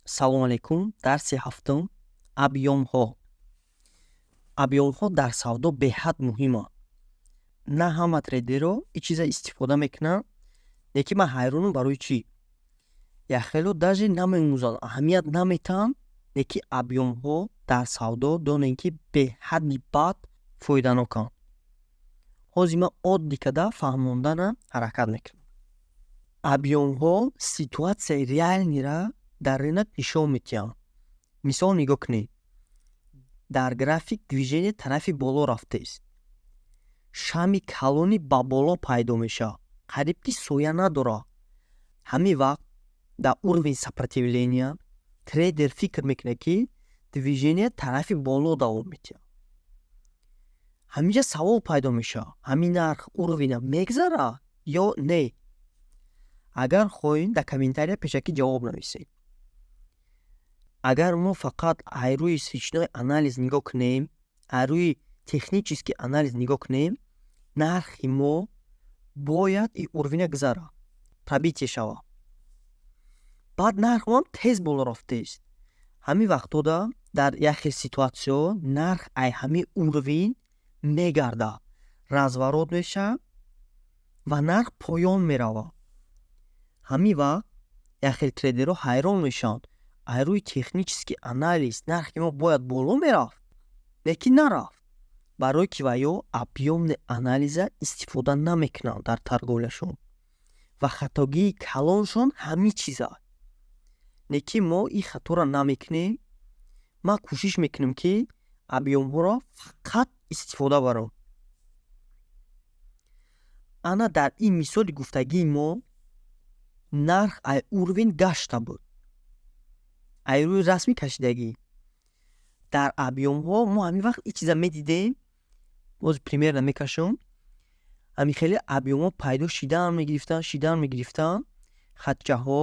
Салом алейкум. Дарси ҳафтум. Абъёмҳо. Абъёмҳо дар савдо беҳад муҳиманд. На ҳама трейдерҳо ин чиза истифода мекунанд. Лекин ман ҳайронам барои чӣ. Яхело даже намеомӯзанд, аҳамият наметаҳанд, лекин абъёмҳо дар савдо донем ки беҳади бад фоиданоканд. Ҳозир ман оддӣ када фаҳмонданам ҳаракат мекунам. Абъёмҳо ситуатсияи реальнира дар рынок нишон медиҳанд. Мисол нигоҳ кунед. Дар график движение тарафи боло рафтааст. Шами калони ба боло пайдо мешавад. Қариб ки соя надорад. Ҳамин вақт дар уровень сопротивления трейдер фикр мекунад ки движение тарафи боло давом медиҳад. Ҳаминҷа савол пайдо мешавад. Ҳамин нарх уровеня мегзарад ё не? Агар хоҳем дар комментария пешакӣ ҷавоб нависед. Агар мо фақат аз рӯи свичной анализ нигоҳ кунем, аз рӯи технический анализ нигоҳ кунем, нархи мо бояд ин уровеня гузарад, пробитие шавад. Баъд нарх мо тез боло рафтааст. Ҳамин вақтода дар як хел ситуатсиё нарх аз ҳамин уровень мегардад, разворот мешавад ва нарх поён меравад. Ҳамин вақт як хел трейдерҳо ҳайрон мешаванд. Аз рӯи технический анализ нархи мо бояд боло мерафт, лекин нарафт. Барои ки ваё объёмный анализа истифода намекунанд дар торговляшон ва хатогии калоншон ҳамин чиз аст. Лекин мо ин хаторо намекунем. Ман кӯшиш мекунам ки объёмҳоро фақат истифода барам. Ана дар ин мисоли гуфтагии мо нарх аз уровень гашта буд. Аз рӯи расми кашидагӣ. Дар объёмҳо мо ҳамин вақт ин чиза медидем. боз пример мекашам. Ҳамин хеле объёмҳо пайдо шидан мегирифтанд. Хатчаҳо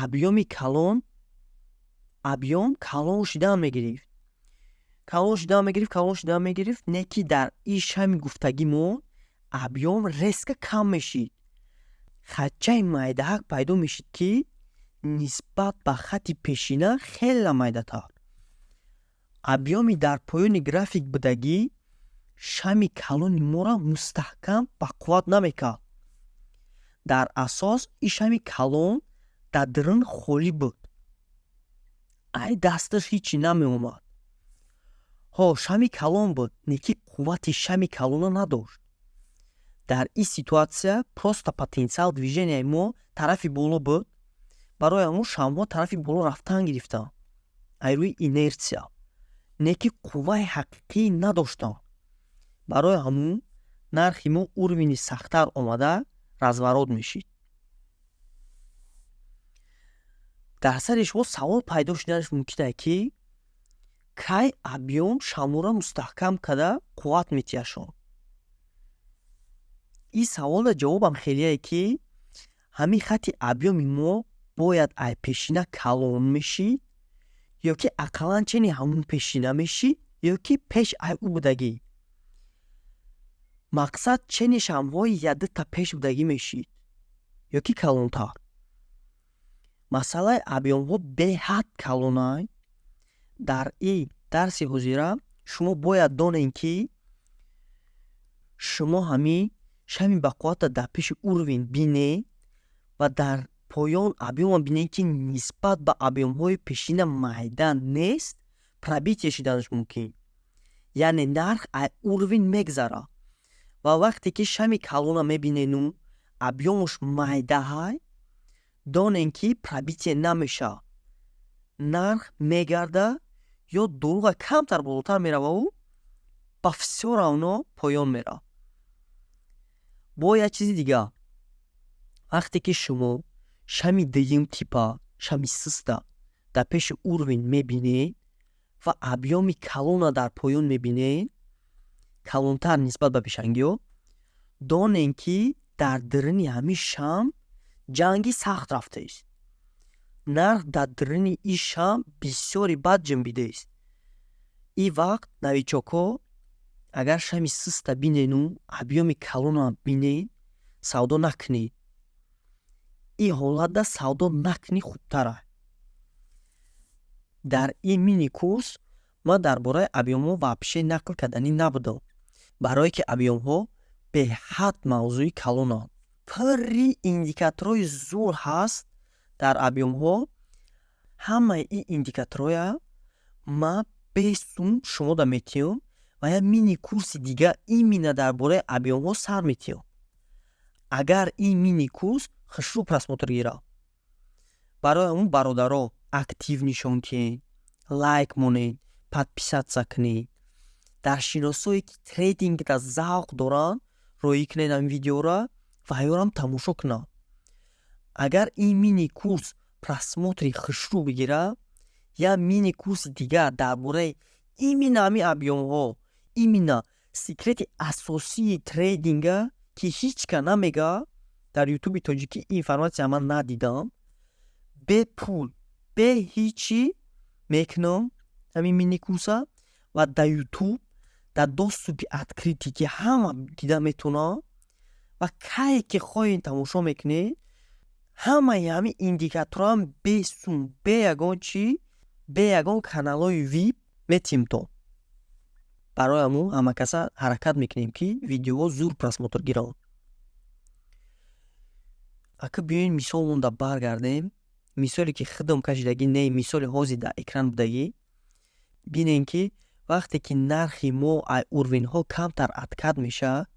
объёми калон шидан мегирифт. Калон шидан мегирифт. Не ки дар ин шами гуфтагӣ мо объём резко кам мешид. Хатчаи майдаҳак пайдо мешид ки нисбат ба хати пешина хеле майдатар. Объёми дар поёни график будагӣ шами калони моро мустаҳкам ба қувват намекард. Дар асос ин шами калон дар дурун холӣ буд. Аз дасташ ҳичи намеомад. Шами калон буд, лекин қуввати шами калона надошт. Дар ин ситуатсия просто потенсиал движенияи мо тарафи боло буд. Барои ҳамон шамҳо тарафи боло рафтан гирифтанд. Аз рӯи инертсия. Не ки қувваи ҳақиқӣ надоштанд. Барои ҳамон нархи мо уровени сахттар омада разворот мешид. дар сари шумо савол пайдо шуданаш мумкин аст ки кай объём шаморо мустаҳкам када қувват метиҳашон. ин савола ҷавобам хелие ки ҳамин хати объёми мо бояд аз пешина калон мешид ё ки ақаллан чени ҳамон пешина мешид ё ки пеш аз ӯ будагӣ. Мақсад чени шамҳои ядута пеш будагӣ мешид ё ки калонтар. Масъалаи объёмҳо беҳад калон аст. Дар ин дарси ҳозира шумо бояд донем ки шумо ҳамин шами ба қуввата дар пеши уровень бинед ва дар поён объёма бинед ки нисбат ба объёмҳои пешина майда нест, пробитие шиданаш мумкин. Яъне нарх аз уровень мегзарад ва вақте ки шами калона мебинену объёмаш майда аст, донем ки пробитие намешавад. Нарх мегардад ё дурӯға камтар болотар меравад, ба всё равно поён меравад. Бо як чизи дигар, вақте ки шумо шами дуюм типа, шами суста дар пеши уровень мебинед ва объёми калона дар поён мебинед, калонтар нисбат ба пешангиҳо, донем ки дар дуруни ҳамин шам ҷанги сахт рафтааст. Нарх дар дуруни ин шам бисёри бад ҷанбидааст. ин вақт навичокҳо агар шами суста бинену объёми калона бинед, савдо накунед. ин ҳолатда савдо накунӣ хубтар аст. дар ин мини курс ман дар бораи объёмҳо вообще нақл карданӣ набудам, барое ки объёмҳо беҳад мавзӯи калонанд. Пурри индикаторҳои зур ҳаст дар объёмҳо. Ҳамаи ин индикаторҳоя ман бесум шумода метиҳам ва як мини курси дига именно дар бораи объёмҳо сар метиҳам. Агар ин мини курс хушрӯ просмотр гирад, барои ҳамун бародаро актив нишон диҳед, лайк монед, подписатсия кунед. Дар шиносое ки трейдингда завқ доранд, роӣ кунед ин видеоро ва ёрам тамошо кунанд. Агар ин мини курс просмотри хушрӯ бигирад, як мини курси дига дар бораи именно ҳамин объёмҳо, именно секрети асосии трейдинга ки ҳеҷ кас намегӯяд, дар ютуби тоҷикӣ информатсия ман надидам, бе пул, бе ҳичи мекунам ҳамин мини курса ва дар ютуб дар доступи откритӣ ки ҳама дида метавонанд ва кае ки хоҳед тамошо мекунед. Ҳамаи ҳамин индикаторам бесум, бе ягон чи, бе ягон каналҳои вип метиҳмтон. Барои ҳамун ҳама каса ҳаракат мекунем ки видеоҳо зуд просмотр гиранд. Ака биёин мисолмонда баргардем. Мисоле ки худам кашидагӣ не мисоли ҳозир дар экран будагӣ. Бинем ки вақте ки нархи мо ай урвинҳо камтар откат мешавад,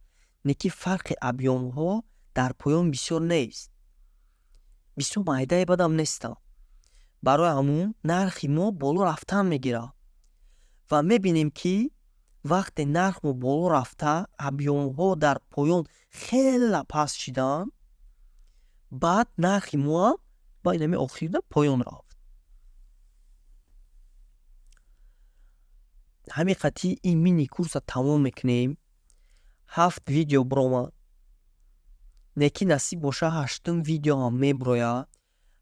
не ки фарқи объёмҳо дар поён бисёр нест. Бисёр майдаи бадам нестанд. Барои ҳамун нархи мо боло рафтан мегирад ва мебинем ки вақте нарх мо боло рафта, объёмҳо дар поён хеле паст шидаанд, баъд нархи мо ба ин ҳамин охирда поён рафт. ҳамин ин мини курса тамом мекунем. 7 видео биромад. Не ки насиб боша 8-ум видео ҳам мебирояд.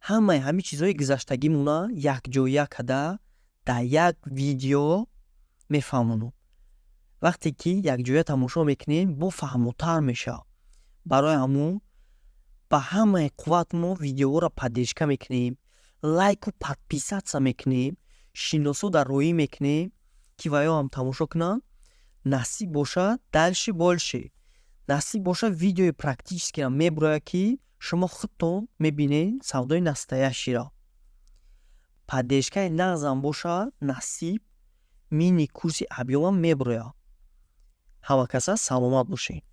Ҳамаи ҳамин чизҳои гузаштагимона якҷоя када дар як видео мефаҳмонам. Вақте ки якҷоя тамошо мекунем, бо фаҳмотар мешавад. Барои ҳамун ба ҳамаи қувват мо видеоҳоро поддержка мекунем, лайку подписатсия мекунем, шиносода роӣ мекунем ки ва ё ҳам тамошо кунанд. Насиб бошад дальше больше. Насиб бошад видеои практическиам мебирояд ки шумо худтон мебинед савдои настоящиро. Поддержкаи нағзам бошад, насиб мини курси объёмам мебирояд. Ҳама каса саломат бошед.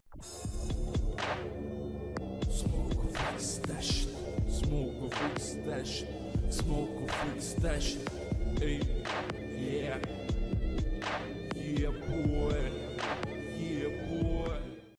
Smoke of weed stash. Ey.